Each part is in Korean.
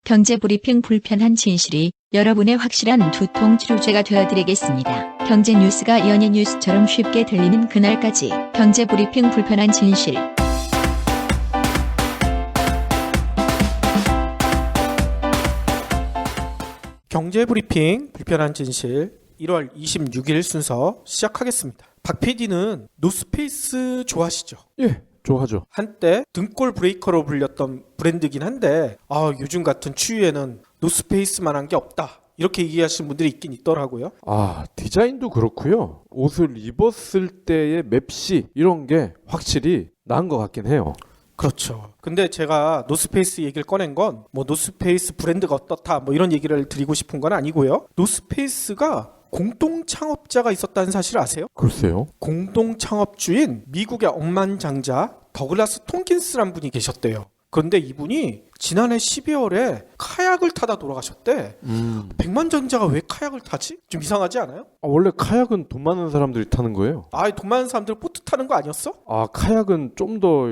경제브리핑 불편한 진실이 여러분의 확실한 두통 치료제가 되어드리겠습니다. 경제 뉴스가 연예 뉴스처럼 쉽게 들리는 그날까지 경제브리핑 불편한 진실. 경제브리핑 불편한 진실 1월 26일 순서 시작하겠습니다. 박 PD는 노스페이스 좋아하시죠? 예, 좋아하죠. 한때 등골 브레이커로 불렸던 브랜드긴 한데 요즘 같은 추위에는 노스페이스만한 게 없다 이렇게 얘기하시는 분들이 있긴 있더라고요. 디자인도 그렇고요. 옷을 입었을 때의 맵시 이런 게 확실히 나은 것 같긴 해요. 그렇죠. 근데 제가 노스페이스 얘기를 꺼낸 건 뭐 노스페이스 브랜드가 어떻다 뭐 이런 얘기를 드리고 싶은 건 아니고요. 노스페이스가 공동 창업자가 있었다는 사실 아세요? 글쎄요. 공동 창업주인 미국의 억만장자 더글라스 톰킨스란 분이 계셨대요. 그런데 이분이 지난해 12월에 카약을 타다 돌아가셨대. 백만장자가 왜 카약을 타지? 좀 이상하지 않아요? 원래 카약은 돈 많은 사람들이 타는 거예요? 돈 많은 사람들 보트 타는 거 아니었어? 카약은 좀 더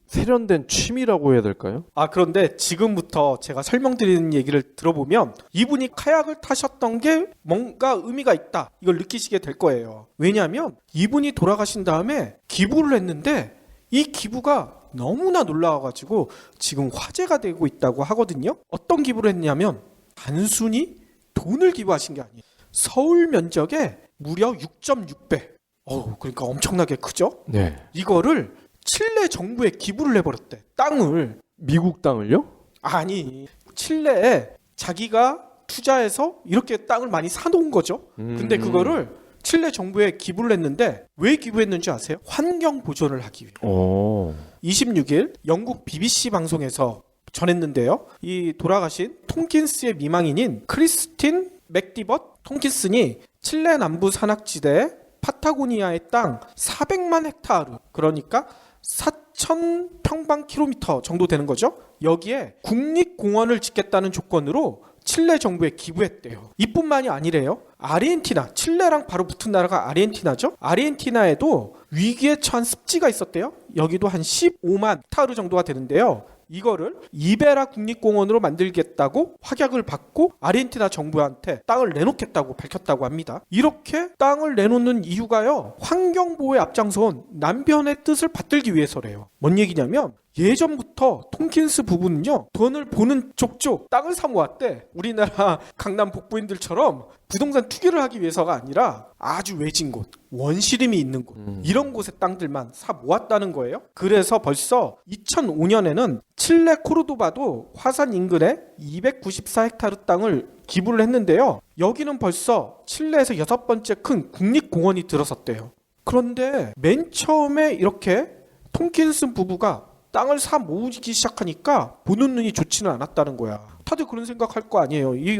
세련된 취미라고 해야 될까요? 그런데 지금부터 제가 설명드리는 얘기를 들어보면 이분이 카약을 타셨던 게 뭔가 의미가 있다. 이걸 느끼시게 될 거예요. 왜냐하면 이분이 돌아가신 다음에 기부를 했는데 이 기부가 너무나 놀라워가지고 지금 화제가 되고 있다고 하거든요. 어떤 기부를 했냐면 단순히 돈을 기부하신 게 아니에요. 서울 면적의 무려 6.6배. 그러니까 엄청나게 크죠? 네. 이거를 칠레 정부에 기부를 해버렸대. 땅을. 미국 땅을요? 아니, 칠레에 자기가 투자해서 이렇게 땅을 많이 사놓은 거죠. 근데 그거를 칠레 정부에 기부를 했는데 왜 기부했는지 아세요? 환경 보존을 하기 위해. 26일 영국 BBC 방송에서 전했는데요. 이 돌아가신 톰킨스의 미망인인 크리스틴 맥디벗 톰킨슨이 칠레 남부 산악지대 파타고니아의 땅 400만 헥타르, 그러니까 4,000평방킬로미터 정도 되는 거죠. 여기에 국립공원을 짓겠다는 조건으로 칠레 정부에 기부했대요. 이뿐만이 아니래요. 아르헨티나, 칠레랑 바로 붙은 나라가 아르헨티나죠. 아르헨티나에도 위기에 처한 습지가 있었대요. 여기도 한 15만 헥타르 정도가 되는데요. 이거를 이베라 국립공원으로 만들겠다고 확약을 받고 아르헨티나 정부한테 땅을 내놓겠다고 밝혔다고 합니다. 이렇게 땅을 내놓는 이유가요, 환경보호에 앞장서온 남편의 뜻을 받들기 위해서래요. 뭔 얘기냐면 예전부터 톰킨스 부부는요, 돈을 보는 족족 땅을 사 모았대. 우리나라 강남 복부인들처럼 부동산 투기를 하기 위해서가 아니라 아주 외진 곳, 원시림이 있는 곳, 이런 곳의 땅들만 사 모았다는 거예요. 그래서 벌써 2005년에는 칠레 코르도바도 화산 인근에 294헥타르 땅을 기부를 했는데요. 여기는 벌써 칠레에서 6번째 큰 국립공원이 들어섰대요. 그런데 맨 처음에 이렇게 톰킨슨 부부가 땅을 사 모으기 시작하니까 보는 눈이 좋지는 않았다는 거야. 다들 그런 생각할 거 아니에요. 이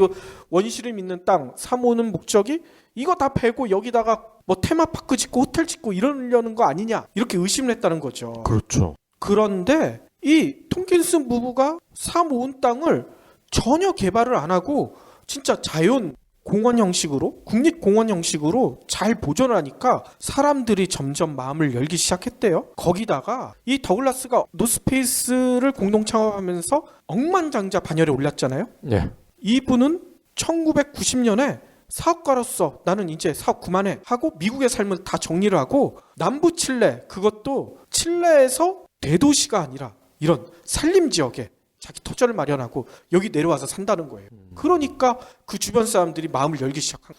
원시림 있는 땅 사 모으는 목적이 이거 다 베고 여기다가 뭐 테마파크 짓고 호텔 짓고 이러려는 거 아니냐, 이렇게 의심을 했다는 거죠. 그렇죠. 그런데 이 톰킨슨 부부가 사 모은 땅을 전혀 개발을 안 하고 진짜 자연 공원 형식으로, 국립공원 형식으로 잘 보존을 하니까 사람들이 점점 마음을 열기 시작했대요. 거기다가 이 더글라스가 노스페이스를 공동 창업하면서 억만장자 반열에 올랐잖아요. 네. 이분은 1990년에 사업가로서 나는 이제 사업 그만해 하고 미국의 삶을 다 정리를 하고 남부 칠레, 그것도 칠레에서 대도시가 아니라 이런 산림 지역에 자기 터전을 마련하고 여기 내려와서 산다는 거예요. 그러니까 그 주변 사람들이 마음을 열기 시작한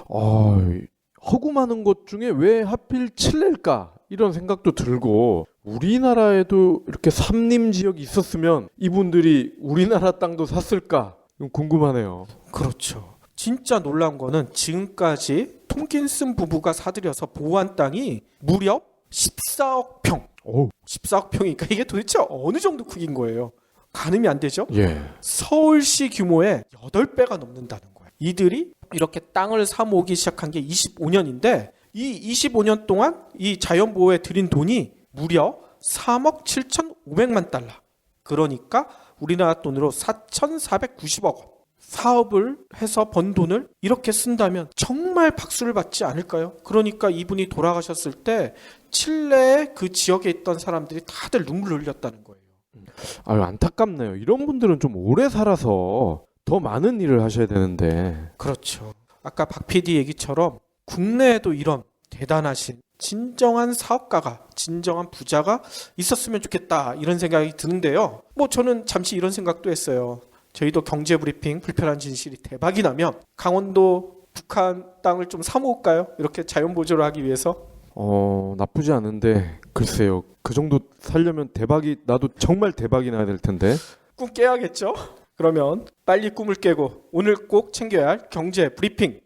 거예요. 허구 많은 것 중에 왜 하필 칠레일까? 이런 생각도 들고, 우리나라에도 이렇게 산림 지역이 있었으면 이분들이 우리나라 땅도 샀을까? 궁금하네요. 그렇죠. 진짜 놀라운 거는 지금까지 톰킨슨 부부가 사들여서 보호한 땅이 무려 14억 평. 14억 평이니까 이게 도대체 어느 정도 크기인 거예요. 가늠이 안 되죠? 예. 서울시 규모의 8배가 넘는다는 거예요. 이들이 이렇게 땅을 사 모으기 시작한 게 25년인데 이 25년 동안 이 자연보호에 들인 돈이 무려 3억 7,500만 달러. 그러니까 우리나라 돈으로 4,490억 원. 사업을 해서 번 돈을 이렇게 쓴다면 정말 박수를 받지 않을까요? 그러니까 이분이 돌아가셨을 때 칠레의 그 지역에 있던 사람들이 다들 눈물을 흘렸다는 거예요. 아유, 안타깝네요. 이런 분들은 좀 오래 살아서 더 많은 일을 하셔야 되는데. 그렇죠. 아까 박 PD 얘기처럼 국내에도 이런 대단하신 진정한 사업가가, 진정한 부자가 있었으면 좋겠다 이런 생각이 드는데요. 뭐 저는 잠시 이런 생각도 했어요. 저희도 경제브리핑 불편한 진실이 대박이 나면 강원도 북한 땅을 좀 사모을까요? 이렇게 자연보조를 하기 위해서. 나쁘지 않은데 글쎄요. 그 정도 살려면 대박이 나도 정말 대박이 나야 될 텐데. 꿈 깨야겠죠? 그러면 빨리 꿈을 깨고 오늘 꼭 챙겨야 할 경제 브리핑.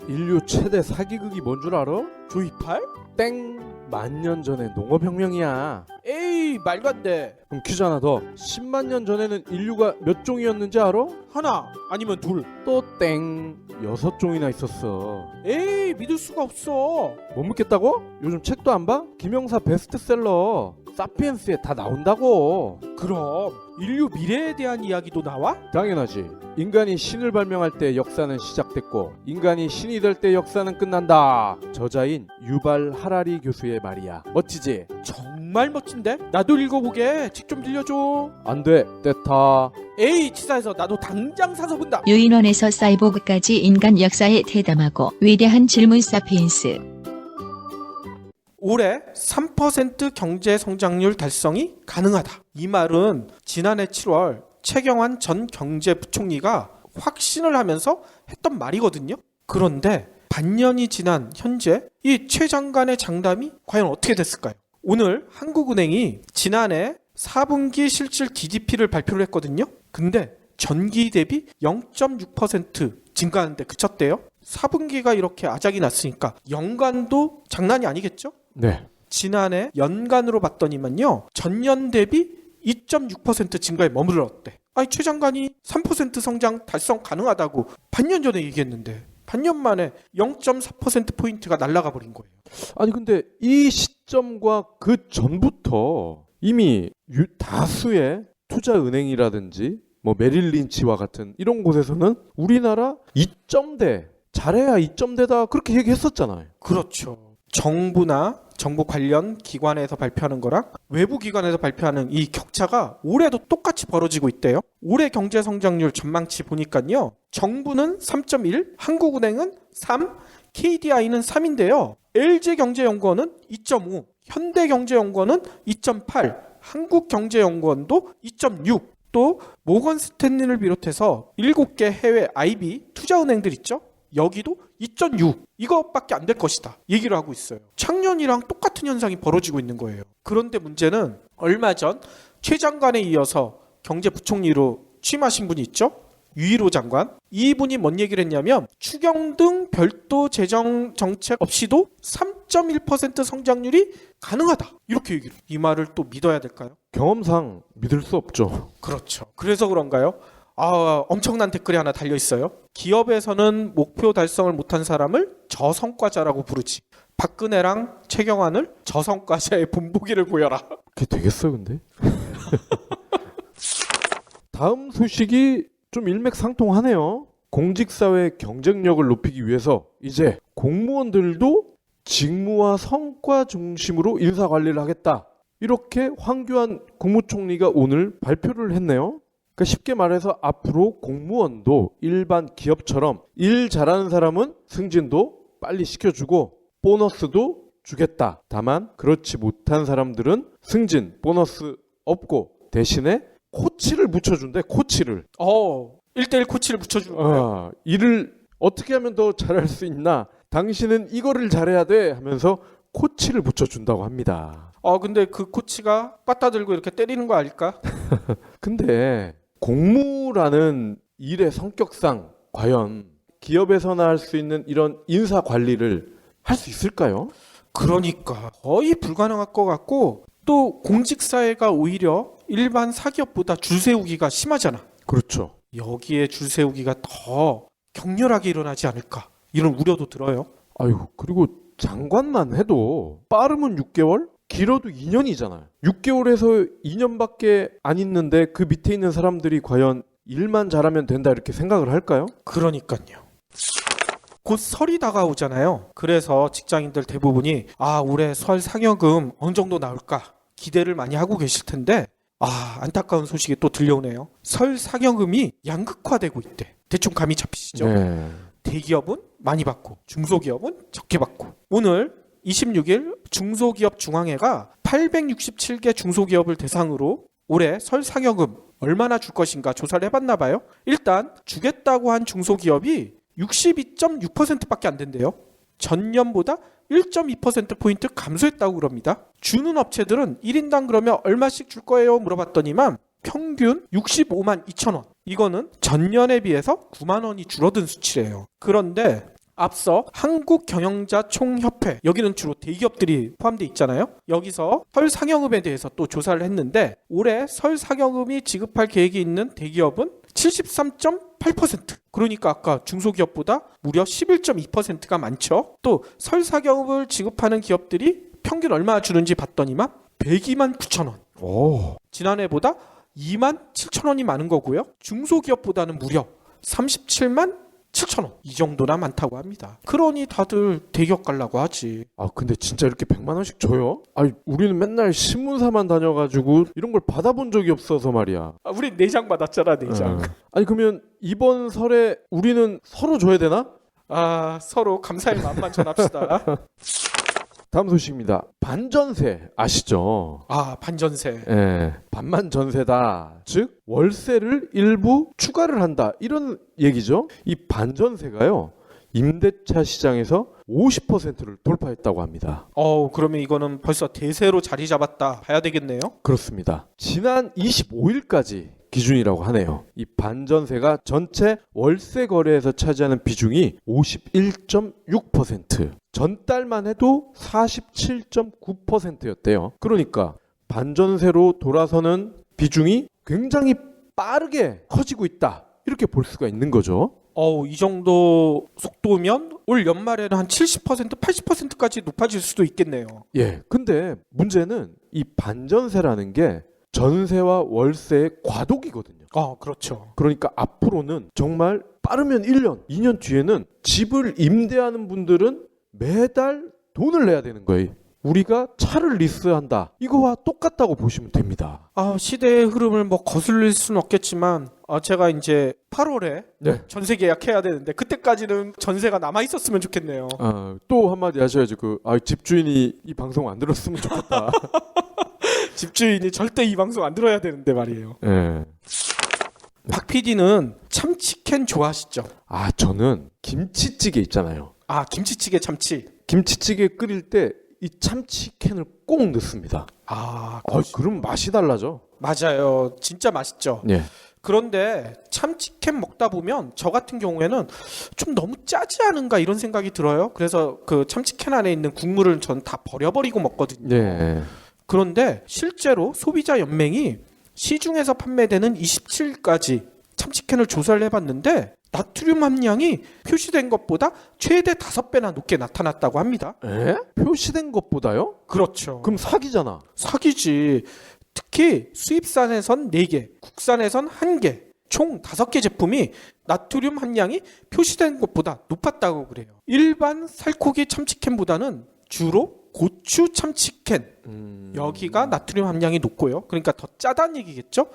인류 최대 사기극이 뭔 줄 알아? 조이팔? 땡! 만년 전에 농업혁명이야. 에이, 말도 안 돼. 그럼 퀴즈 하나 더. 10만 년 전에는 인류가 몇 종이었는지 알아? 하나 아니면 둘. 또 땡! 6종이나 있었어. 에이, 믿을 수가 없어. 못 믿겠다고? 요즘 책도 안 봐? 김영사 베스트셀러 사피엔스에 다 나온다고. 그럼 인류 미래에 대한 이야기도 나와? 당연하지. 인간이 신을 발명할 때 역사는 시작됐고 인간이 신이 될 때 역사는 끝난다. 저자인 유발 하라리 교수의 말이야. 멋지지? 정말 멋진데? 나도 읽어보게. 책 좀 들려줘. 안 돼. 때타. 에이, 치사해서 나도 당장 사서 본다. 유인원에서 사이보그까지 인간 역사에 대담하고 위대한 질문 사피엔스. 올해 3% 경제 성장률 달성이 가능하다. 이 말은 지난해 7월 최경환 전 경제부총리가 확신을 하면서 했던 말이거든요. 그런데 반년이 지난 현재 이 최 장관의 장담이 과연 어떻게 됐을까요? 오늘 한국은행이 지난해 4분기 실질 GDP를 발표를 했거든요. 근데 전기 대비 0.6% 증가하는데 그쳤대요. 4분기가 이렇게 아작이 났으니까 연간도 장난이 아니겠죠? 네. 지난해 연간으로 봤더니만요. 전년 대비 2.6% 증가에 머물렀대. 아니, 최 장관이 3% 성장 달성 가능하다고 반년 전에 얘기했는데 반년 만에 0.4%포인트가 날아가 버린 거예요. 아니 근데 이 시점과 그 전부터 이미 다수의 투자은행이라든지 뭐 메릴 린치와 같은 이런 곳에서는 우리나라 2점대 잘해야 2점대다 그렇게 얘기했었잖아요. 그렇죠. 정부나 정부 관련 기관에서 발표하는 거랑 외부 기관에서 발표하는 이 격차가 올해도 똑같이 벌어지고 있대요. 올해 경제 성장률 전망치 보니까요. 정부는 3.1, 한국은행은 3, KDI는 3인데요. LG경제연구원은 2.5, 현대경제연구원은 2.8, 한국경제연구원도 2.6, 또 모건 스탠리를 비롯해서 7개 해외 IB 투자은행들 있죠? 여기도 2.6 이것밖에 안 될 것이다 얘기를 하고 있어요. 작년이랑 똑같은 현상이 벌어지고 있는 거예요. 그런데 문제는 얼마 전 최 장관에 이어서 경제부총리로 취임하신 분이 있죠? 유일호 장관. 이분이 뭔 얘기를 했냐면 추경 등 별도 재정 정책 없이도 3.1% 성장률이 가능하다 이렇게 얘기를. 이 말을 또 믿어야 될까요? 경험상 믿을 수 없죠. 그렇죠. 그래서 그런가요? 엄청난 댓글이 하나 달려 있어요. 기업에서는 목표 달성을 못한 사람을 저성과자라고 부르지. 박근혜랑 최경환을 저성과자의 본보기를 보여라. 그게 되겠어 근데? 다음 소식이 좀 일맥상통하네요. 공직사회 경쟁력을 높이기 위해서 이제 공무원들도 직무와 성과 중심으로 인사관리를 하겠다. 이렇게 황교안 국무총리가 오늘 발표를 했네요. 그러니까 쉽게 말해서 앞으로 공무원도 일반 기업처럼 일 잘하는 사람은 승진도 빨리 시켜주고 보너스도 주겠다. 다만 그렇지 못한 사람들은 승진, 보너스 없고 대신에 코치를 붙여준대. 코치를. 1대1 코치를 붙여주는 거예요. 일을 어떻게 하면 더 잘할 수 있나? 당신은 이거를 잘해야 돼 하면서 코치를 붙여준다고 합니다. 근데 그 코치가 빠따 들고 이렇게 때리는 거 아닐까? 근데 공무라는 일의 성격상 과연 기업에서나 할 수 있는 이런 인사 관리를 할 수 있을까요? 그러니까 거의 불가능할 것 같고 또 공직사회가 오히려 일반 사기업보다 줄 세우기가 심하잖아. 그렇죠. 여기에 줄 세우기가 더 격렬하게 일어나지 않을까 이런 우려도 들어요. 아유, 그리고 장관만 해도 빠르면 6개월? 길어도 2년이잖아요. 6개월에서 2년밖에 안 있는데 그 밑에 있는 사람들이 과연 일만 잘하면 된다 이렇게 생각을 할까요? 그러니까요. 곧 설이 다가오잖아요. 그래서 직장인들 대부분이 올해 설 상여금 어느 정도 나올까 기대를 많이 하고 계실 텐데 안타까운 소식이 또 들려오네요. 설 상여금이 양극화되고 있대. 대충 감이 잡히시죠? 네. 대기업은 많이 받고 중소기업은 적게 받고. 오늘 26일 중소기업 중앙회가 867개 중소기업을 대상으로 올해 설 상여금 얼마나 줄 것인가 조사를 해봤나 봐요. 일단 주겠다고 한 중소기업이 62.6%밖에 안 된대요. 전년보다 1.2%포인트 감소했다고 그럽니다. 주는 업체들은 1인당 그러면 얼마씩 줄 거예요? 물어봤더니만 평균 65만 2천 원. 이거는 전년에 비해서 9만 원이 줄어든 수치래요. 그런데 앞서 한국경영자총협회, 여기는 주로 대기업들이 포함되어 있잖아요. 여기서 설 상여금에 대해서 또 조사를 했는데 올해 설 상여금이 지급할 계획이 있는 대기업은 73.8%. 그러니까 아까 중소기업보다 무려 11.2%가 많죠. 또 설 상여금을 지급하는 기업들이 평균 얼마 주는지 봤더니만 102만 9천 원. 오. 지난해보다 2만 7천 원이 많은 거고요. 중소기업보다는 무려 37만 7천 원. 이 정도나 많다고 합니다. 그러니 다들 대기업 가려고 하지. 근데 진짜 이렇게 100만 원씩 줘요? 우리는 맨날 신문사만 다녀가지고 이런 걸 받아본 적이 없어서 말이야. 우리 내장 받았잖아, 내장. 그러면 이번 설에 우리는 서로 줘야 되나? 서로 감사의 마음만 전합시다. 다음 소식입니다. 반전세 아시죠? 반전세. 예, 반만 전세다. 즉 월세를 일부 추가를 한다. 이런 얘기죠. 이 반전세가요. 임대차 시장에서 50%를 돌파했다고 합니다. 그러면 이거는 벌써 대세로 자리 잡았다 봐야 되겠네요. 그렇습니다. 지난 25일까지 기준이라고 하네요. 이 반전세가 전체 월세 거래에서 차지하는 비중이 51.6%. 전달만 해도 47.9%였대요. 그러니까 반전세로 돌아서는 비중이 굉장히 빠르게 커지고 있다. 이렇게 볼 수가 있는 거죠. 이 정도 속도면 올 연말에는 한 70%, 80%까지 높아질 수도 있겠네요. 예. 근데 문제는 이 반전세라는 게 전세와 월세의 과도기거든요. 그렇죠. 그러니까 앞으로는 정말 빠르면 1년, 2년 뒤에는 집을 임대하는 분들은 매달 돈을 내야 되는 거예요. 우리가 차를 리스한다. 이거와 똑같다고 보시면 됩니다. 시대의 흐름을 거슬릴 수는 없겠지만 제가 이제 8월에 네. 전세 계약해야 되는데 그때까지는 전세가 남아 있었으면 좋겠네요. 또 한마디 하셔야지. 집주인이 이 방송 안 들었으면 좋겠다. 집주인이 절대 이 방송 안 들어야 되는데 말이에요. 네. 박 PD는 참치캔 좋아하시죠? 저는 김치찌개 있잖아요. 김치찌개 참치. 김치찌개 끓일 때 이 참치캔을 꼭 넣습니다. 그럼 맛이 달라져. 맞아요. 진짜 맛있죠. 예. 그런데 참치캔 먹다 보면 저 같은 경우에는 좀 너무 짜지 않은가 이런 생각이 들어요. 그래서 그 참치캔 안에 있는 국물을 전 다 버려버리고 먹거든요. 네. 그런데 실제로 소비자 연맹이 시중에서 판매되는 27가지 참치캔을 조사를 해봤는데 나트륨 함량이 표시된 것보다 최대 5배나 높게 나타났다고 합니다. 표시된 것보다요? 그렇죠. 그럼 사기잖아. 사기지. 특히 수입산에선 4개, 국산에선 1개, 총 5개 제품이 나트륨 함량이 표시된 것보다 높았다고 그래요. 일반 살코기 참치캔보다는 주로 고추 참치캔 여기가 나트륨 함량이 높고요. 그러니까 더 짜다는 얘기겠죠.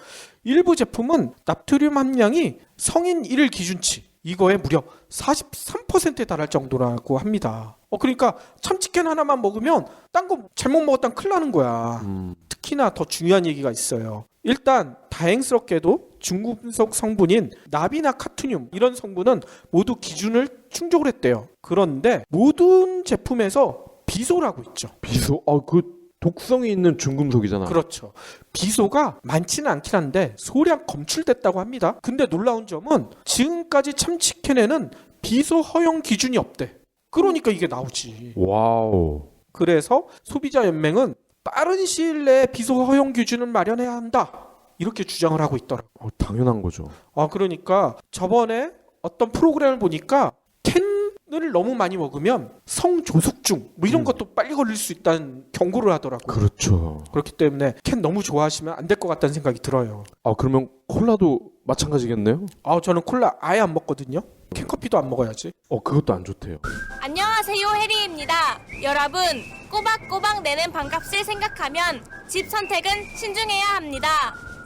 일부 제품은 나트륨 함량이 성인 1일 기준치 이거에 무려 43%에 달할 정도라고 합니다. 그러니까 참치캔 하나만 먹으면 딴 거 잘못 먹었다면 큰일 나는 거야. 특히나 더 중요한 얘기가 있어요. 일단 다행스럽게도 중금속 성분인 납이나 카트륨 이런 성분은 모두 기준을 충족을 했대요. 그런데 모든 제품에서 비소라고 있죠. 비소? 그 독성이 있는 중금속이잖아. 그렇죠. 비소가 많지는 않긴 한데 소량 검출됐다고 합니다. 근데 놀라운 점은 지금까지 참치캔에는 비소 허용 기준이 없대. 그러니까 이게 나오지. 와우. 그래서 소비자 연맹은 빠른 시일 내에 비소 허용 기준을 마련해야 한다. 이렇게 주장을 하고 있더라고요. 당연한 거죠. 그러니까 저번에 어떤 프로그램을 보니까 캔을 너무 많이 먹으면 성조숙증 이런 것도 빨리 걸릴 수 있다는 경고를 하더라고요. 그렇죠. 그렇기 때문에 캔 너무 좋아하시면 안 될 것 같다는 생각이 들어요. 그러면 콜라도 마찬가지겠네요. 저는 콜라 아예 안 먹거든요. 캔커피도 안 먹어야지. 그것도 안 좋대요. 안녕하세요, 해리입니다. 여러분, 꼬박꼬박 내는 반값을 생각하면 집 선택은 신중해야 합니다.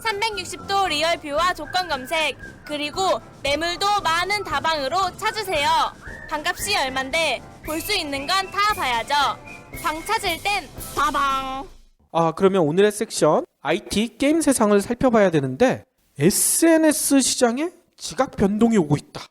360도 리얼뷰와 조건 검색, 그리고 매물도 많은 다방으로 찾으세요. 반값이 얼만데 볼 수 있는 건 다 봐야죠. 방 찾을 땐 다방. 그러면 오늘의 섹션 IT 게임 세상을 살펴봐야 되는데 SNS 시장에 지각 변동이 오고 있다.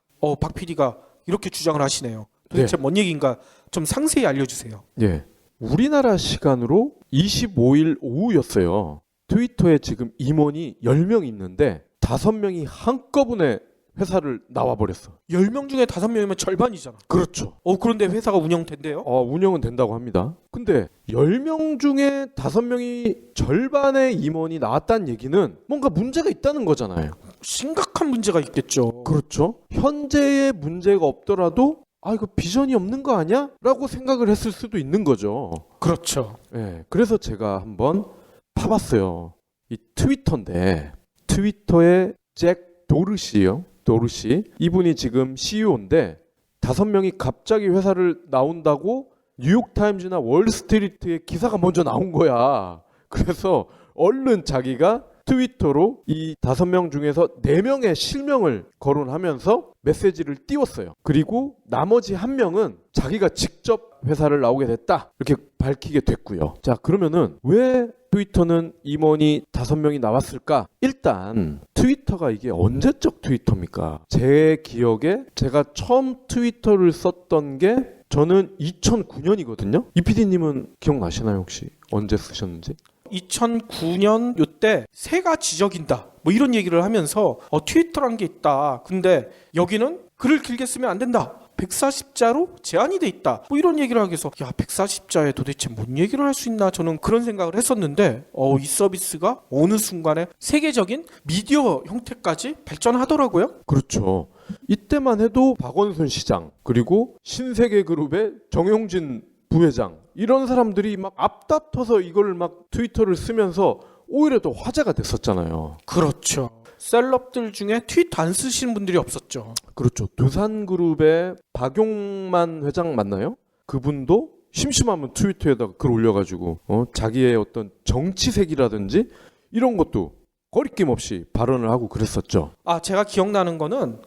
박 PD가 이렇게 주장을 하시네요. 도대체 뭔 얘기인가 좀 상세히 알려주세요. 예. 우리나라 시간으로 25일 오후였어요. 트위터에 지금 임원이 10명 있는데 5명이 한꺼번에 회사를 나와버렸어. 10명 중에 5명이면 절반이잖아. 그렇죠. 그런데 회사가 운영된대요? 운영은 된다고 합니다. 근데 10명 중에 5명이 절반의 임원이 나왔다는 얘기는 뭔가 문제가 있다는 거잖아요. 심각한 문제가 있겠죠. 그렇죠. 현재의 문제가 없더라도 이거 비전이 없는 거 아니야? 라고 생각을 했을 수도 있는 거죠. 그렇죠. 예, 그래서 제가 한번 파봤어요. 이 트위터인데 트위터의 잭 도르시요. 도르시. 이분이 지금 CEO인데 5명이 갑자기 회사를 나온다고 뉴욕타임즈나 월스트리트에 기사가 먼저 나온 거야. 그래서 얼른 자기가 트위터로 이 5명 중에서 4명의 실명을 거론하면서 메시지를 띄웠어요. 그리고 나머지 1명은 자기가 직접 회사를 나오게 됐다 이렇게 밝히게 됐고요. 자, 그러면은 왜 트위터는 임원이 5명이 나왔을까? 일단 트위터가 이게 언제적 트위터입니까? 제 기억에 제가 처음 트위터를 썼던 게 저는 2009년이거든요. 이 PD님은 기억나시나요 혹시? 언제 쓰셨는지? 2009년 요때 새가 지저긴다 뭐 이런 얘기를 하면서 트위터란 게 있다. 근데 여기는 글을 길게 쓰면 안 된다. 140자로 제한이 돼 있다. 뭐 이런 얘기를 하기 위해서 140자에 도대체 뭔 얘기를 할 수 있나 저는 그런 생각을 했었는데 이 서비스가 어느 순간에 세계적인 미디어 형태까지 발전하더라고요. 그렇죠. 이때만 해도 박원순 시장 그리고 신세계그룹의 정용진 부회장 이런 사람들이 막 앞다퉈서 이걸 막 트위터를 쓰면서 오히려 더 화제가 됐었잖아요. 그렇죠. 셀럽들 중에 트위터 안 쓰시는 분들이 없었죠. 그렇죠. 두산그룹의 박용만 회장 맞나요? 그분도 심심하면 트위터에다가 글 올려가지고 자기의 어떤 정치색이라든지 이런 것도 거리낌 없이 발언을 하고 그랬었죠. 제가 기억나는 거는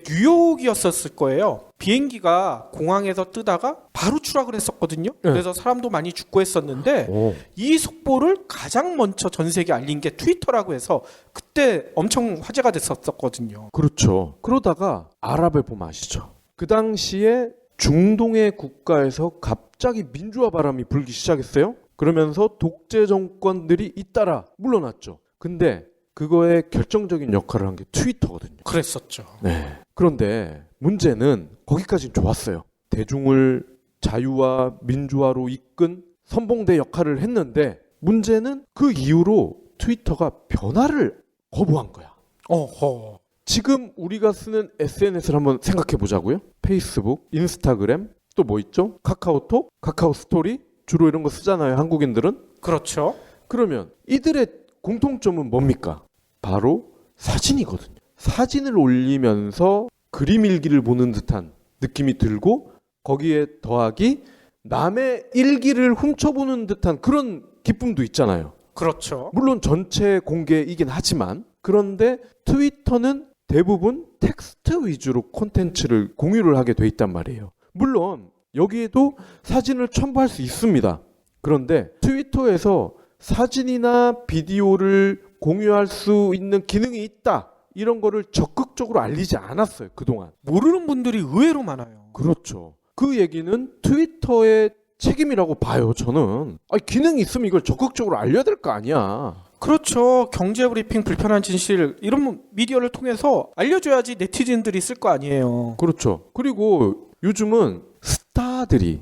뉴욕이었을 거예요. 비행기가 공항에서 뜨다가 바로 추락을 했었거든요. 네. 그래서 사람도 많이 죽고 했었는데 이 속보를 가장 먼저 전 세계에 알린 게 트위터라고 해서 그때 엄청 화제가 됐었거든요. 그렇죠. 그러다가 아랍의 봄 아시죠? 그 당시에 중동의 국가에서 갑자기 민주화 바람이 불기 시작했어요. 그러면서 독재 정권들이 잇따라 물러났죠. 근데 그거에 결정적인 역할을 한 게 트위터거든요. 그랬었죠. 네. 그런데 문제는 거기까지는 좋았어요. 대중을 자유와 민주화로 이끈 선봉대 역할을 했는데 문제는 그 이후로 트위터가 변화를 거부한 거야. 어허. 지금 우리가 쓰는 SNS를 한번 생각해 보자고요. 페이스북, 인스타그램, 또 뭐 있죠? 카카오톡, 카카오 스토리 주로 이런 거 쓰잖아요. 한국인들은. 그렇죠. 그러면 이들의 공통점은 뭡니까? 바로 사진이거든요. 사진을 올리면서 그림 일기를 보는 듯한 느낌이 들고 거기에 더하기 남의 일기를 훔쳐보는 듯한 그런 기쁨도 있잖아요. 그렇죠. 물론 전체 공개이긴 하지만 그런데 트위터는 대부분 텍스트 위주로 콘텐츠를 공유를 하게 돼 있단 말이에요. 물론 여기에도 사진을 첨부할 수 있습니다. 그런데 트위터에서 사진이나 비디오를 공유할 수 있는 기능이 있다. 이런 거를 적극적으로 알리지 않았어요. 그동안. 모르는 분들이 의외로 많아요. 그렇죠. 그 얘기는 트위터의 책임이라고 봐요. 저는. 기능이 있으면 이걸 적극적으로 알려야 될 거 아니야. 그렇죠. 경제브리핑 불편한 진실 이런 미디어를 통해서 알려줘야지 네티즌들이 쓸 거 아니에요. 그렇죠. 그리고 요즘은 스타들이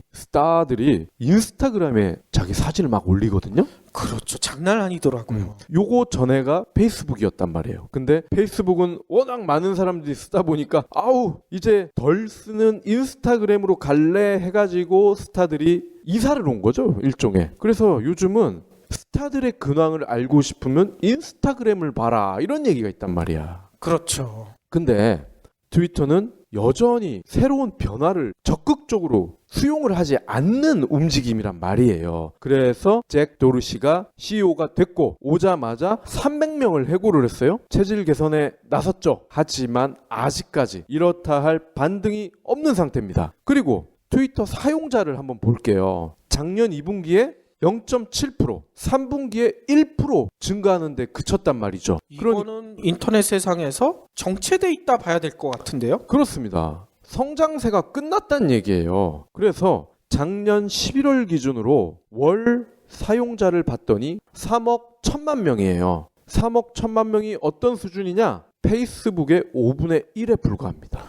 인스타그램에 자기 사진을 막 올리거든요. 그렇죠. 장난 아니더라고요. 요거 전에가 페이스북이었단 말이에요. 근데 페이스북은 워낙 많은 사람들이 쓰다 보니까 이제 덜 쓰는 인스타그램으로 갈래 해가지고 스타들이 이사를 온 거죠. 일종의. 그래서 요즘은 스타들의 근황을 알고 싶으면 인스타그램을 봐라 이런 얘기가 있단 말이야. 그렇죠. 근데 트위터는 여전히 새로운 변화를 적극적으로 수용을 하지 않는 움직임이란 말이에요. 그래서 잭 도르시가 CEO가 됐고 오자마자 300명을 해고를 했어요. 체질 개선에 나섰죠. 하지만 아직까지 이렇다 할 반등이 없는 상태입니다. 그리고 트위터 사용자를 한번 볼게요. 작년 2분기에 0.7%, 3분기에 1% 증가하는데 그쳤단 말이죠. 이거는 인터넷 세상에서 정체돼 있다 봐야 될 것 같은데요. 그렇습니다. 성장세가 끝났다는 얘기예요. 그래서 작년 11월 기준으로 월 사용자를 봤더니 3억 1천만 명이에요. 3억 1천만 명이 어떤 수준이냐? 페이스북의 5분의 1에 불과합니다.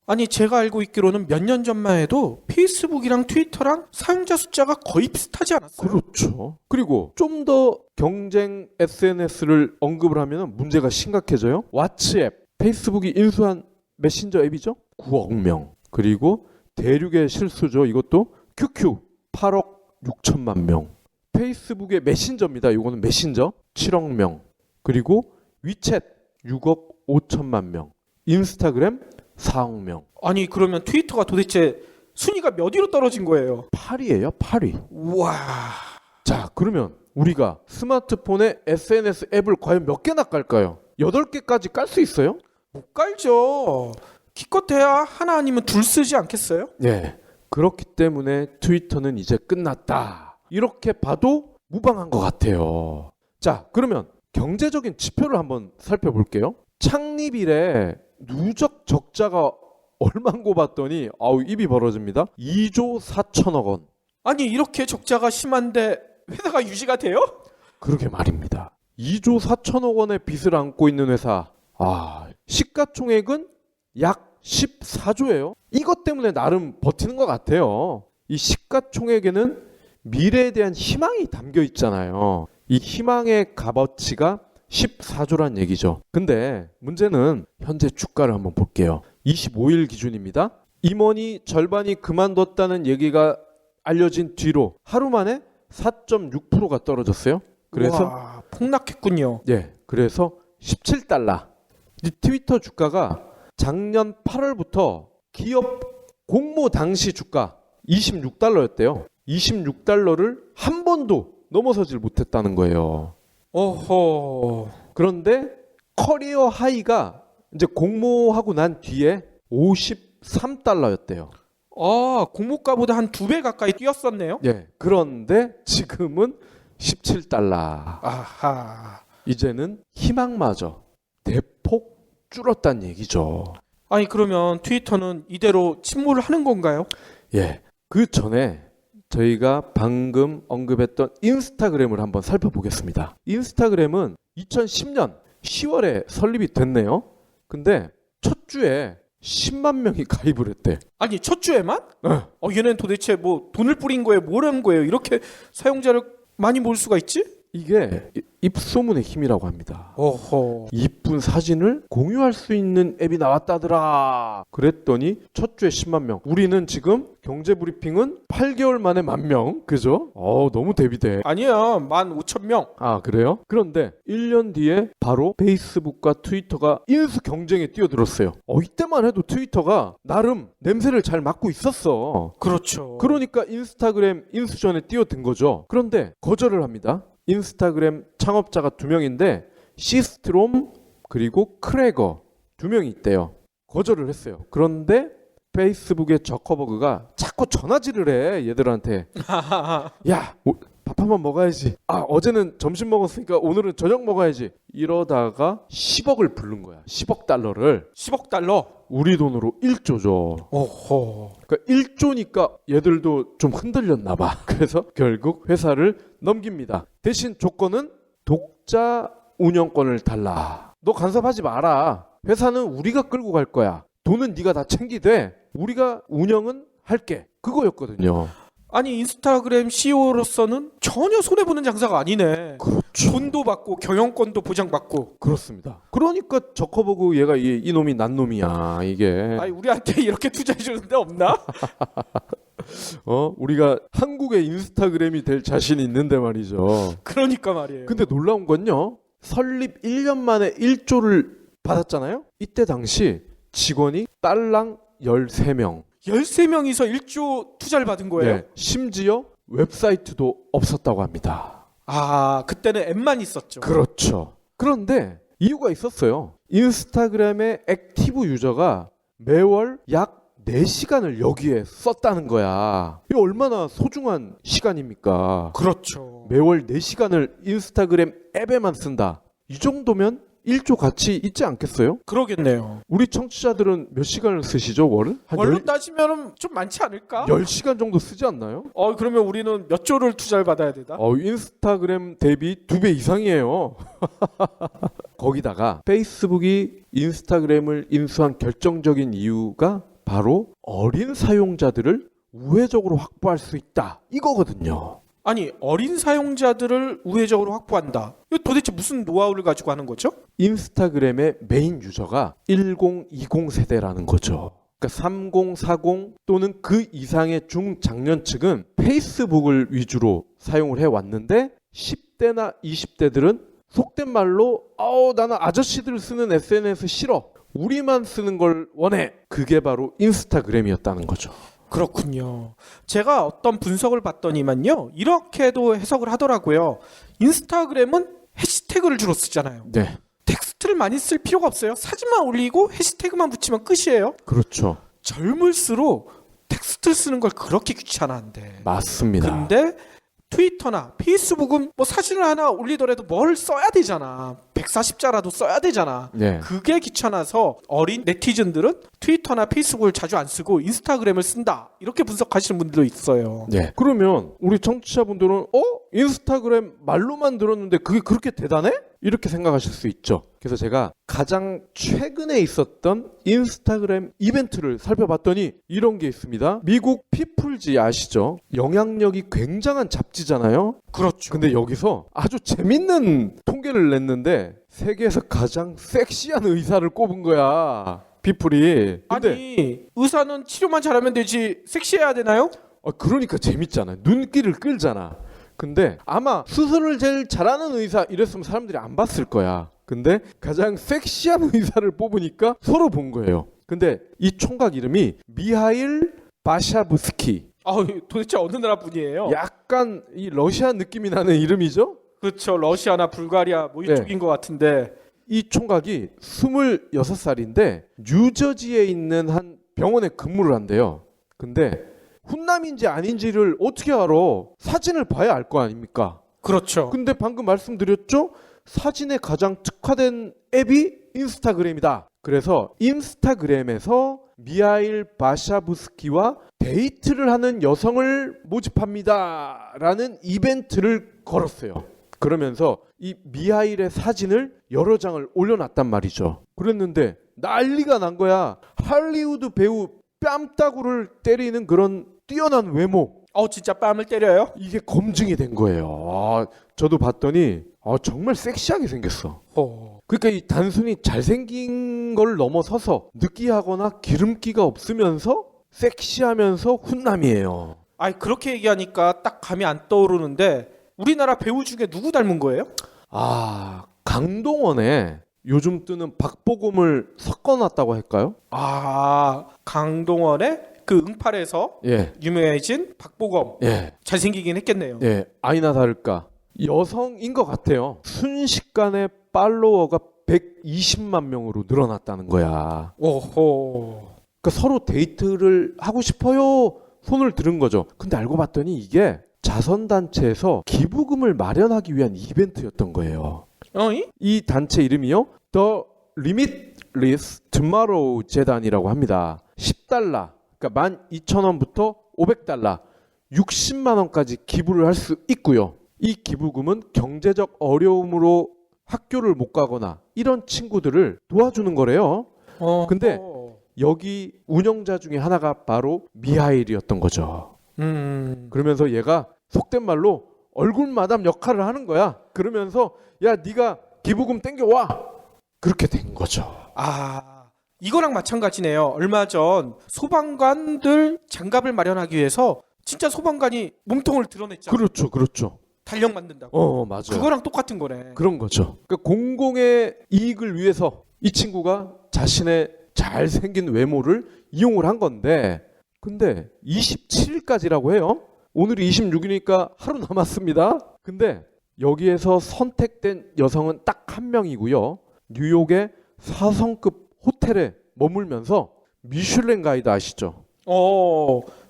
아니 제가 알고 있기로는 몇 년 전만 해도 페이스북이랑 트위터랑 사용자 숫자가 거의 비슷하지 않았어요? 그렇죠. 그리고 좀 더 경쟁 SNS를 언급을 하면 문제가 심각해져요. 왓츠앱, 페이스북이 인수한 메신저 앱이죠. 9억 명. 그리고 대륙의 실수죠. 이것도 QQ 8억 6천만 명. 페이스북의 메신저입니다. 이거는 메신저 7억 명. 그리고 위챗 6억 5천만 명. 인스타그램 4억 명. 아니 그러면 트위터가 도대체 순위가 몇 위로 떨어진 거예요? 8위예요. 8위. 우와. 자, 그러면 우리가 스마트폰에 SNS 앱을 과연 몇 개나 깔까요? 8개까지 깔 수 있어요? 못 깔죠. 기껏해야 하나 아니면 둘 쓰지 않겠어요? 네. 그렇기 때문에 트위터는 이제 끝났다. 이렇게 봐도 무방한 것 같아요. 자, 그러면 경제적인 지표를 한번 살펴볼게요. 창립 이래 누적 적자가 얼만고 봤더니 아우 입이 벌어집니다. 2조 4천억 원. 아니 이렇게 적자가 심한데 회사가 유지가 돼요? 그러게 말입니다. 2조 4천억 원의 빚을 안고 있는 회사. 시가총액은 약 14조예요. 이것 때문에 나름 버티는 것 같아요. 이 시가총액에는 미래에 대한 희망이 담겨 있잖아요. 이 희망의 값어치가 14조란 얘기죠. 근데 문제는 현재 주가를 한번 볼게요. 25일 기준입니다. 임원이 절반이 그만뒀다는 얘기가 알려진 뒤로 하루 만에 4.6%가 떨어졌어요. 그래서 와, 폭락했군요. 그래서 17달러. 이 트위터 주가가 작년 8월부터 기업 공모 당시 주가 26달러였대요. 26달러를 한 번도 넘어서질 못했다는 거예요. 어허. 그런데 커리어 하이가 이제 공모하고 난 뒤에 53달러였대요. 공모가보다 한 2배 가까이 뛰었었네요. 그런데 지금은 17달러. 아하. 이제는 희망마저 대폭 줄었다는 얘기죠. 아니 그러면 트위터는 이대로 침몰을 하는 건가요? 그 전에 저희가 방금 언급했던 인스타그램을 한번 살펴보겠습니다. 인스타그램은 2010년 10월에 설립이 됐네요. 근데 첫 주에 10만 명이 가입을 했대. 아니 첫 주에만? 얘는 도대체 뭐 돈을 뿌린 거예요? 뭘 한 거예요? 이렇게 사용자를 많이 모을 수가 있지? 이게 입소문의 힘이라고 합니다. 어허. 이쁜 사진을 공유할 수 있는 앱이 나왔다더라. 그랬더니 첫 주에 10만 명. 우리는 지금 경제브리핑은 8개월 만에 10,000명. 그죠? 너무 대비돼. 아니야. 15,000명. 그래요? 그런데 1년 뒤에 바로 페이스북과 트위터가 인수 경쟁에 뛰어들었어요. 이때만 해도 트위터가 나름 냄새를 잘 맡고 있었어. 그렇죠. 그러니까 인스타그램 인수전에 뛰어든 거죠. 그런데 거절을 합니다. 인스타그램 창업자가 2명인데 시스트롬 그리고 크레거 2명이 있대요. 거절을 했어요. 그런데 페이스북의 저커버그가 자꾸 전화질을 해 얘들한테. 야, 밥 한 번 먹어야지. 어제는 점심 먹었으니까 오늘은 저녁 먹어야지. 이러다가 10억을 부른 거야. 10억 달러를. 10억 달러. 우리 돈으로 1조죠. 어허. 그러니까 1조니까 얘들도 좀 흔들렸나 봐. 그래서 결국 회사를 넘깁니다. 대신 조건은 독자 운영권을 달라. 너 간섭하지 마라. 회사는 우리가 끌고 갈 거야. 돈은 네가 다 챙기되 우리가 운영은 할게. 그거였거든요. 아니 인스타그램 CEO로서는 전혀 손해보는 장사가 아니네. 그렇죠. 돈도 받고 경영권도 보장받고. 그렇습니다. 그러니까 저커버그 얘가 이놈이 난 놈이야. 이게. 아니 우리한테 이렇게 투자해 주는 데 없나? 우리가 한국의 인스타그램이 될 자신이 있는데 말이죠. 그러니까 말이에요. 근데 놀라운 건요. 설립 1년 만에 1조를 받았잖아요. 이때 당시 직원이 딸랑 13명. 13명이서 1조 투자를 받은 거예요? 네, 심지어 웹사이트도 없었다고 합니다. 아, 그때는 앱만 있었죠. 그렇죠. 그런데 이유가 있었어요. 인스타그램의 액티브 유저가 매월 약 4시간을 여기에 썼다는 거야. 이게 얼마나 소중한 시간입니까? 그렇죠. 매월 4시간을 인스타그램 앱에만 쓴다. 이 정도면 1조 가치 있지 않겠어요? 그러겠네요. 우리 청취자들은 몇 시간을 쓰시죠, 월은? 한 월로 따지면 좀 많지 않을까? 10시간 정도 쓰지 않나요? 그러면 우리는 몇 조를 투자를 받아야 되나? 인스타그램 대비 2배 이상이에요. 거기다가 페이스북이 인스타그램을 인수한 결정적인 이유가 바로 어린 사용자들을 우회적으로 확보할 수 있다. 이거거든요. 아니, 어린 사용자들을 우회적으로 확보한다. 이거 도대체 무슨 노하우를 가지고 하는 거죠? 인스타그램의 메인 유저가 1020 세대라는 거죠. 그러니까 30, 40 또는 그 이상의 중장년층은 페이스북을 위주로 사용을 해왔는데 10대나 20대들은 속된 말로 나는 아저씨들 쓰는 SNS 싫어. 우리만 쓰는 걸 원해. 그게 바로 인스타그램이었다는 거죠. 그렇군요. 제가 어떤 분석을 봤더니만요. 이렇게도 해석을 하더라고요. 인스타그램은 해시태그를 주로 쓰잖아요. 네. 텍스트를 많이 쓸 필요가 없어요. 사진만 올리고 해시태그만 붙이면 끝이에요. 그렇죠. 젊을수록 텍스트를 쓰는 걸 그렇게 귀찮아한대. 맞습니다. 근데 트위터나 페이스북은 뭐 사진을 하나 올리더라도 뭘 써야 되잖아. 140자라도 써야 되잖아. 네. 그게 귀찮아서 어린 네티즌들은 트위터나 페이스북을 자주 안 쓰고 인스타그램을 쓴다. 이렇게 분석하시는 분들도 있어요. 네. 그러면 우리 청취자분들은 인스타그램 말로만 들었는데 그게 그렇게 대단해? 이렇게 생각하실 수 있죠. 그래서 제가 가장 최근에 있었던 인스타그램 이벤트를 살펴봤더니 이런 게 있습니다. 미국 피플지 아시죠? 영향력이 굉장한 잡지잖아요. 그렇죠. 근데 여기서 아주 재밌는 통계를 냈는데 세계에서 가장 섹시한 의사를 꼽은 거야. 피플이. 근데 아니, 의사는 치료만 잘하면 되지 섹시해야 되나요? 그러니까 재밌잖아요. 눈길을 끌잖아. 근데 아마 수술을 제일 잘하는 의사 이랬으면 사람들이 안 봤을 거야. 근데 가장 섹시한 의사를 뽑으니까 서로 본 거예요. 근데 이 총각 이름이 미하일 바샤브스키. 도대체 어느 나라 분이에요? 약간 이 러시아 느낌이 나는 이름이죠? 그렇죠. 러시아나 불가리아 뭐 이쪽인 것 같은데. 이 총각이 26살인데 뉴저지에 있는 한 병원에 근무를 한대요. 근데 훈남인지 아닌지를 어떻게 알아? 사진을 봐야 알 거 아닙니까? 그렇죠. 근데 방금 말씀드렸죠? 사진에 가장 특화된 앱이 인스타그램이다. 그래서 인스타그램에서 미하일 바샤브스키와 데이트를 하는 여성을 모집합니다. 라는 이벤트를 걸었어요. 그러면서 이 미하일의 사진을 여러 장을 올려놨단 말이죠. 그랬는데 난리가 난 거야. 할리우드 배우 뺨따구를 때리는 그런 뛰어난 외모. 진짜 뺨을 때려요? 이게 검증이 된 거예요. 저도 봤더니 정말 섹시하게 생겼어. 그러니까 이 단순히 잘생긴 걸 넘어서서 느끼하거나 기름기가 없으면서 섹시하면서 훈남이에요. 그렇게 얘기하니까 딱 감이 안 떠오르는데 우리나라 배우 중에 누구 닮은 거예요? 강동원에 요즘 뜨는 박보검을 섞어놨다고 할까요? 강동원의 그 응팔에서 예. 유명해진 박보검. 예. 잘생기긴 했겠네요. 예. 아니나 다를까. 여성인 것 같아요. 순식간에 팔로워가 120만 명으로 늘어났다는 거야. 오호. 그러니까 서로 데이트를 하고 싶어요. 손을 들은 거죠. 근데 알고 봤더니 이게 자선단체에서 기부금을 마련하기 위한 이벤트였던 거예요. 이 단체 이름이요. The Limitless Tomorrow 재단이라고 합니다. $10, 그러니까 12,000원부터 $500, 60만 원까지 기부를 할 수 있고요. 이 기부금은 경제적 어려움으로 학교를 못 가거나 이런 친구들을 도와주는 거래요. 근데 여기 운영자 중에 하나가 바로 미하일이었던 거죠. 그러면서 얘가 속된 말로 얼굴 마담 역할을 하는 거야. 그러면서 야 네가 기부금 땡겨와. 그렇게 된 거죠. 이거랑 마찬가지네요. 얼마 전 소방관들 장갑을 마련하기 위해서 진짜 소방관이 몸통을 드러냈잖아요. 그렇죠. 탄력 만든다고. 맞아요. 그거랑 똑같은 거네. 그런 거죠. 그러니까 공공의 이익을 위해서 이 친구가 자신의 잘생긴 외모를 이용을 한 건데, 근데 27일까지라고 해요. 오늘이 26이니까 하루 남았습니다. 근데 여기에서 선택된 여성은 딱 한 명이고요. 뉴욕의 4성급 호텔에 머물면서 미슐랭 가이드 아시죠?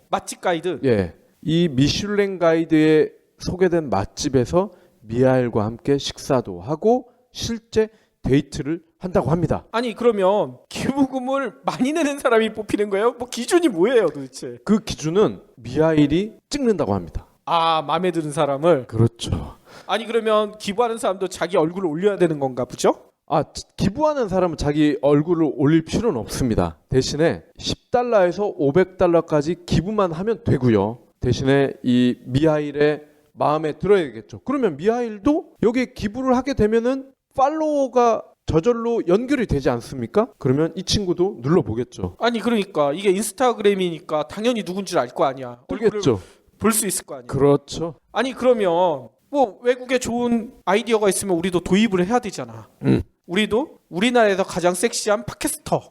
맛집 가이드. 예, 이 미슐랭 가이드에 소개된 맛집에서 미하엘과 함께 식사도 하고 실제 데이트를 한다고 합니다. 아니 그러면 기부금을 많이 내는 사람이 뽑히는 거예요? 뭐 기준이 뭐예요 도대체? 그 기준은 미하엘이 찍는다고 합니다. 아, 마음에 드는 사람을. 그렇죠. 아니 그러면 기부하는 사람도 자기 얼굴을 올려야 되는 건가 보죠? 아, 기부하는 사람은 자기 얼굴을 올릴 필요는 없습니다. 대신에 $10에서 $500까지 기부만 하면 되고요. 대신에 이 미하일의 마음에 들어야겠죠. 그러면 미하일도 여기에 기부를 하게 되면은 팔로워가 저절로 연결이 되지 않습니까? 그러면 이 친구도 눌러보겠죠. 아니 그러니까 이게 인스타그램이니까 당연히 누군지 알 거 아니야. 알겠죠. 볼 수 있을 거 아니야. 그렇죠. 아니 그러면 뭐 외국에 좋은 아이디어가 있으면 우리도 도입을 해야 되잖아. 우리도 우리나라에서 가장 섹시한 팟캐스터.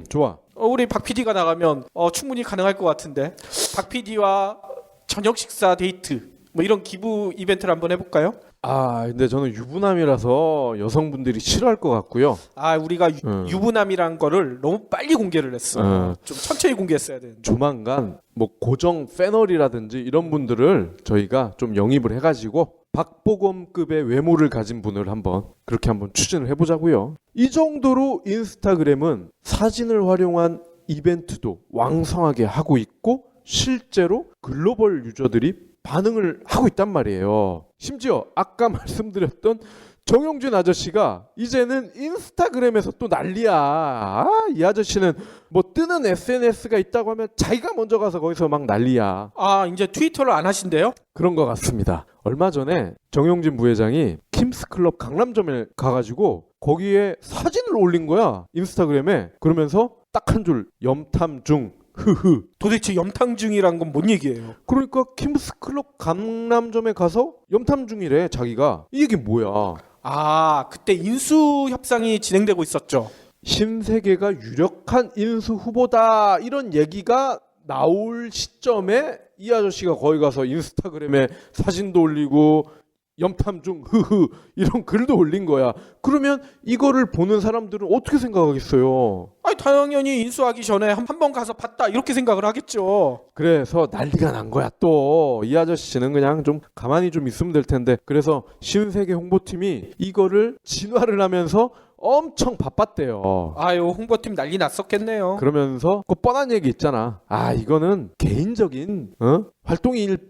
좋아. 우리 박 PD가 나가면 충분히 가능할 것 같은데. 박 PD와 저녁 식사 데이트 뭐 이런 기부 이벤트를 한번 해볼까요? 아, 근데 저는 유부남이라서 여성분들이 싫어할 것 같고요. 아, 우리가 유부남이란 거를 너무 빨리 공개를 했어. 좀 천천히 공개했어야 되는데. 조만간 뭐 고정 패널이라든지 이런 분들을 저희가 좀 영입을 해가지고 박보검급의 외모를 가진 분을 그렇게 한번 추진을 해보자고요. 이 정도로 인스타그램은 사진을 활용한 이벤트도 왕성하게 하고 있고 실제로 글로벌 유저들이 반응을 하고 있단 말이에요. 심지어 아까 말씀드렸던 정용진 아저씨가 이제는 인스타그램에서 또 난리야. 이 아저씨는 뭐 뜨는 SNS가 있다고 하면 자기가 먼저 가서 거기서 막 난리야. 아, 이제 트위터를 안 하신대요? 그런 것 같습니다. 얼마 전에 정용진 부회장이 킴스클럽 강남점에 가가지고 거기에 사진을 올린 거야. 인스타그램에. 그러면서 딱 한 줄 염탐 중 흐흐. 도대체 염탐 중이란 건 뭔 얘기예요? 그러니까 킴스클럽 강남점에 가서 염탐 중이래 자기가. 이 얘기 뭐야? 아, 그때 인수 협상이 진행되고 있었죠. 신세계가 유력한 인수 후보다 이런 얘기가 나올 시점에 이 아저씨가 거기 가서 인스타그램에 사진도 올리고 염탐 중 흐흐 이런 글도 올린 거야. 그러면 이거를 보는 사람들은 어떻게 생각하겠어요? 아니 당연히 인수하기 전에 한 번 가서 봤다 이렇게 생각을 하겠죠. 그래서 난리가 난 거야. 또 이 아저씨는 그냥 좀 가만히 좀 있으면 될 텐데. 그래서 신세계 홍보팀이 이거를 진화를 하면서 엄청 바빴대요. 아유, 홍보팀 난리 났었겠네요. 그러면서 그 뻔한 얘기 있잖아. 아, 이거는 개인적인 활동일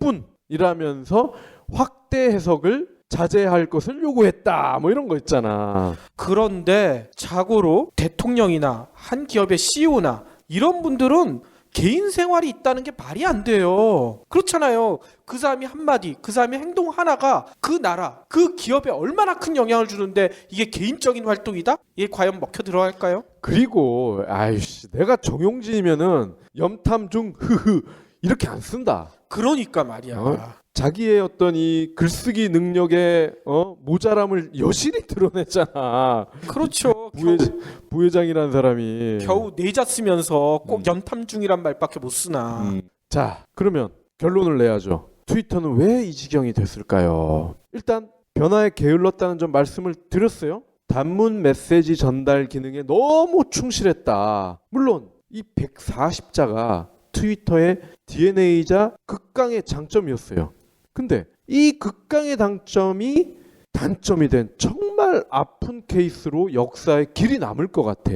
뿐이라면서 확대 해석을 자제할 것을 요구했다. 뭐 이런 거 있잖아. 그런데 자고로 대통령이나 한 기업의 CEO나 이런 분들은 개인 생활이 있다는 게 말이 안 돼요. 그렇잖아요. 그 사람이 한마디, 그 사람의 행동 하나가 그 나라, 그 기업에 얼마나 큰 영향을 주는데 이게 개인적인 활동이다? 이게 과연 먹혀 들어갈까요? 그리고 아이씨, 내가 정용진이면은 염탐 중 흐흐 이렇게 안 쓴다. 그러니까 말이야. 자기의 어떤 이 글쓰기 능력의 모자람을 여실히 드러냈잖아. 그렇죠. 부회장이라는 사람이 겨우 내자 쓰면서 꼭 염탐 중이란 말밖에 못 쓰나. 자, 그러면 결론을 내야죠. 트위터는 왜 이 지경이 됐을까요? 일단 변화에 게을렀다는 점 말씀을 드렸어요. 단문 메시지 전달 기능에 너무 충실했다. 물론 이 140자가 트위터의 DNA이자 극강의 장점이었어요. 근데 이 극강의 단점이 된 정말 아픈 케이스로 역사에 길이 남을 것 같아.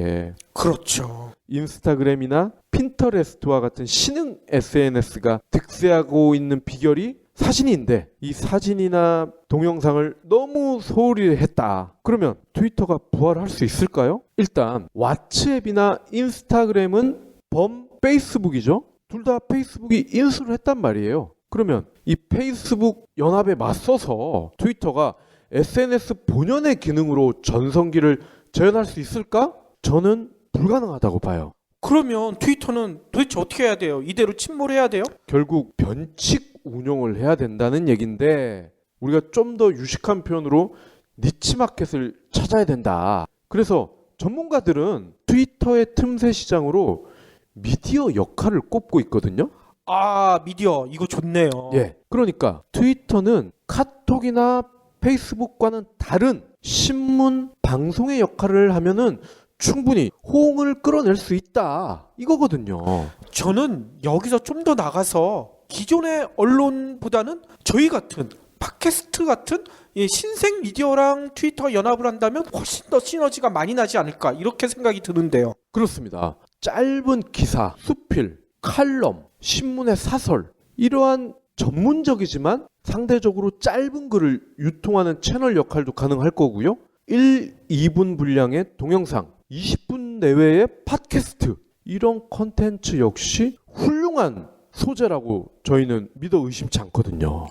그렇죠. 인스타그램이나 핀터레스트와 같은 신흥 SNS가 득세하고 있는 비결이 사진인데 이 사진이나 동영상을 너무 소홀히 했다. 그러면 트위터가 부활할 수 있을까요? 일단 왓츠앱이나 인스타그램은 범 페이스북이죠. 둘 다 페이스북이 인수를 했단 말이에요. 그러면 이 페이스북 연합에 맞서서 트위터가 SNS 본연의 기능으로 전성기를 재현할 수 있을까? 저는 불가능하다고 봐요. 그러면 트위터는 도대체 어떻게 해야 돼요? 이대로 침몰해야 돼요? 결국 변칙 운용을 해야 된다는 얘기인데 우리가 좀 더 유식한 표현으로 니치 마켓을 찾아야 된다. 그래서 전문가들은 트위터의 틈새 시장으로 미디어 역할을 꼽고 있거든요. 아, 미디어 이거 좋네요. 예. 그러니까 트위터는 카톡이나 페이스북과는 다른 신문, 방송의 역할을 하면은 충분히 호응을 끌어낼 수 있다. 이거거든요. 저는 여기서 좀 더 나가서 기존의 언론보다는 저희 같은 팟캐스트 같은 신생 미디어랑 트위터 연합을 한다면 훨씬 더 시너지가 많이 나지 않을까 이렇게 생각이 드는데요. 그렇습니다. 짧은 기사, 수필, 칼럼, 신문의 사설 이러한 전문적이지만 상대적으로 짧은 글을 유통하는 채널 역할도 가능할 거고요. 1, 2분 분량의 동영상, 20분 내외의 팟캐스트 이런 컨텐츠 역시 훌륭한 소재라고 저희는 믿어 의심치 않거든요.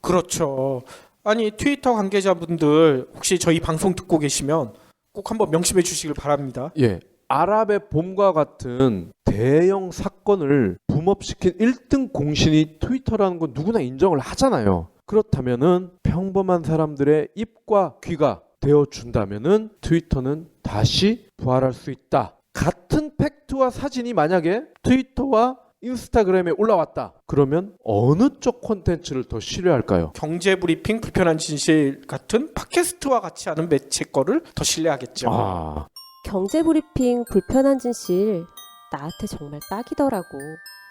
그렇죠. 아니 트위터 관계자분들 혹시 저희 방송 듣고 계시면 꼭 한번 명심해 주시길 바랍니다. 예. 아랍의 봄과 같은 대형 사건을 붐업시킨 1등 공신이 트위터라는 건 누구나 인정을 하잖아요. 그렇다면은 평범한 사람들의 입과 귀가 되어준다면은 트위터는 다시 부활할 수 있다. 같은 팩트와 사진이 만약에 트위터와 인스타그램에 올라왔다. 그러면 어느 쪽 콘텐츠를 더 신뢰할까요? 경제브리핑 불편한 진실 같은 팟캐스트와 같이 하는 매체 거를 더 신뢰하겠죠. 아, 경제브리핑 불편한 진실 나한테 정말 딱이더라고.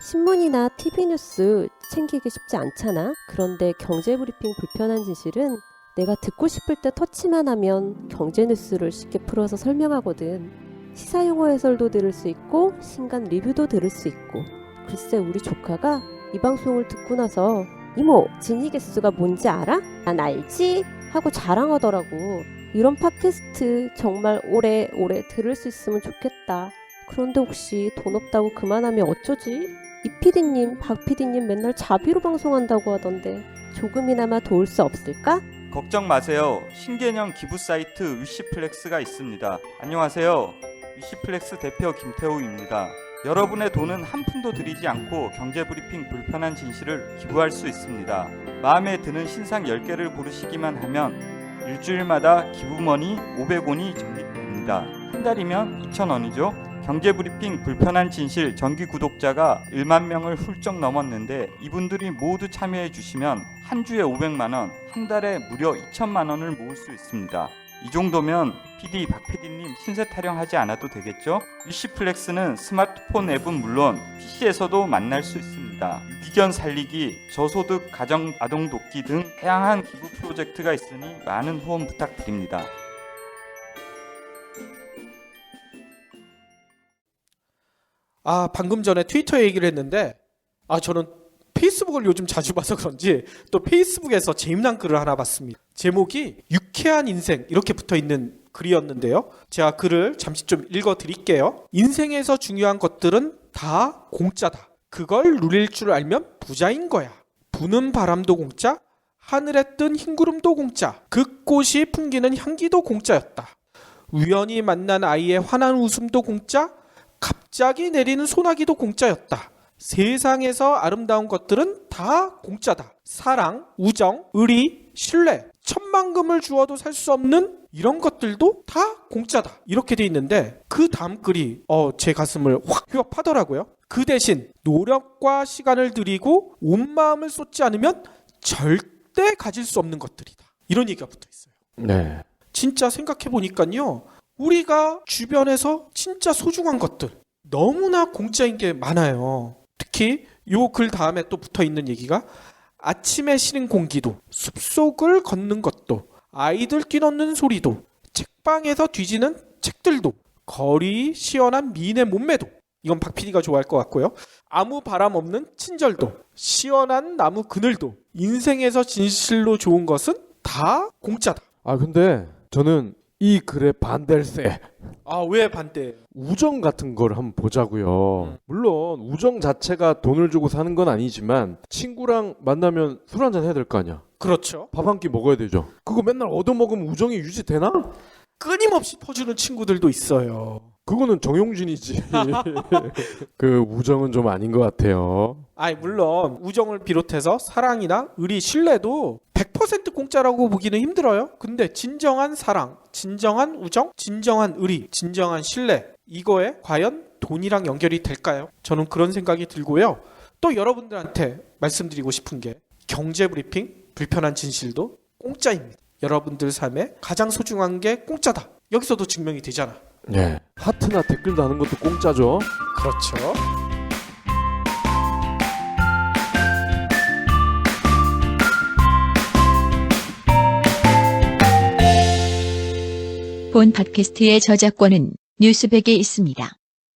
신문이나 TV 뉴스 챙기기 쉽지 않잖아. 그런데 경제브리핑 불편한 진실은 내가 듣고 싶을 때 터치만 하면 경제 뉴스를 쉽게 풀어서 설명하거든. 시사 용어 해설도 들을 수 있고 신간 리뷰도 들을 수 있고. 글쎄 우리 조카가 이 방송을 듣고 나서 이모 진위 개수가 뭔지 알아? 난 알지? 하고 자랑하더라고. 이런 팟캐스트 정말 오래오래 들을 수 있으면 좋겠다. 그런데 혹시 돈 없다고 그만하면 어쩌지? 이 PD님, 박 PD님 맨날 자비로 방송한다고 하던데 조금이나마 도울 수 없을까? 걱정 마세요. 신개념 기부 사이트 위시플렉스가 있습니다. 안녕하세요. 위시플렉스 대표 김태우입니다. 여러분의 돈은 한 푼도 들이지 않고 경제브리핑 불편한 진실을 기부할 수 있습니다. 마음에 드는 신상 10개를 고르시기만 하면 일주일마다 기부머니 500원이 적립됩니다. 한 달이면 2,000원이죠. 경제브리핑 불편한 진실 정기 구독자가 1만 명을 훌쩍 넘었는데 이분들이 모두 참여해 주시면 한 주에 500만 원, 한 달에 무려 2천만 원을 모을 수 있습니다. 이 정도면 PD, 박 PD님 신세 타령하지 않아도 되겠죠? 위시플렉스는 스마트폰 앱은 물론 PC에서도 만날 수 있습니다. 유기견 살리기, 저소득 가정 아동 돕기 등 다양한 기부 프로젝트가 있으니 많은 후원 부탁드립니다. 아, 방금 전에 트위터 얘기를 했는데 저는 페이스북을 요즘 자주 봐서 그런지 또 페이스북에서 재미난 글을 하나 봤습니다. 제목이 유쾌한 인생 이렇게 붙어있는 글이었는데요. 제가 글을 잠시 좀 읽어드릴게요. 인생에서 중요한 것들은 다 공짜다. 그걸 누릴 줄 알면 부자인 거야. 부는 바람도 공짜, 하늘에 뜬 흰구름도 공짜, 그 꽃이 풍기는 향기도 공짜였다. 우연히 만난 아이의 환한 웃음도 공짜, 갑자기 내리는 소나기도 공짜였다. 세상에서 아름다운 것들은 다 공짜다. 사랑, 우정, 의리, 신뢰, 천만금을 주어도 살 수 없는 이런 것들도 다 공짜다. 이렇게 돼 있는데 그 다음 글이 제 가슴을 확 휘어파더라고요. 그 대신 노력과 시간을 들이고 온 마음을 쏟지 않으면 절대 가질 수 없는 것들이다. 이런 얘기가 붙어 있어요. 네. 진짜 생각해 보니까요. 우리가 주변에서 진짜 소중한 것들 너무나 공짜인 게 많아요. 특히 요 글 다음에 또 붙어 있는 얘기가 아침에 쉬는 공기도, 숲속을 걷는 것도, 아이들 뛰노는 소리도, 책방에서 뒤지는 책들도, 거리 시원한 미인의 몸매도, 이건 박 PD가 좋아할 것 같고요. 아무 바람 없는 친절도, 시원한 나무 그늘도, 인생에서 진실로 좋은 것은 다 공짜다. 근데 저는 이 글에 반댈세. 왜 반대? 우정 같은 걸 한번 보자고요. 물론 우정 자체가 돈을 주고 사는 건 아니지만 친구랑 만나면 술 한잔 해야 될 거 아니야. 그렇죠. 밥 한 끼 먹어야 되죠. 그거 맨날 얻어먹으면 우정이 유지되나? 끊임없이 퍼주는 친구들도 있어요. 그거는 정용진이지. 그 우정은 좀 아닌 것 같아요. 아니 물론 우정을 비롯해서 사랑이나 의리, 신뢰도 100% 공짜라고 보기는 힘들어요. 근데 진정한 사랑, 진정한 우정, 진정한 의리, 진정한 신뢰, 이거에 과연 돈이랑 연결이 될까요? 저는 그런 생각이 들고요. 또 여러분들한테 말씀드리고 싶은 게 경제브리핑 불편한 진실도 공짜입니다. 여러분들 삶에 가장 소중한 게 공짜다. 여기서도 증명이 되잖아. 네. 하트나 댓글 다는 것도 공짜죠. 그렇죠. 본 팟캐스트의 저작권은 뉴스백에 있습니다.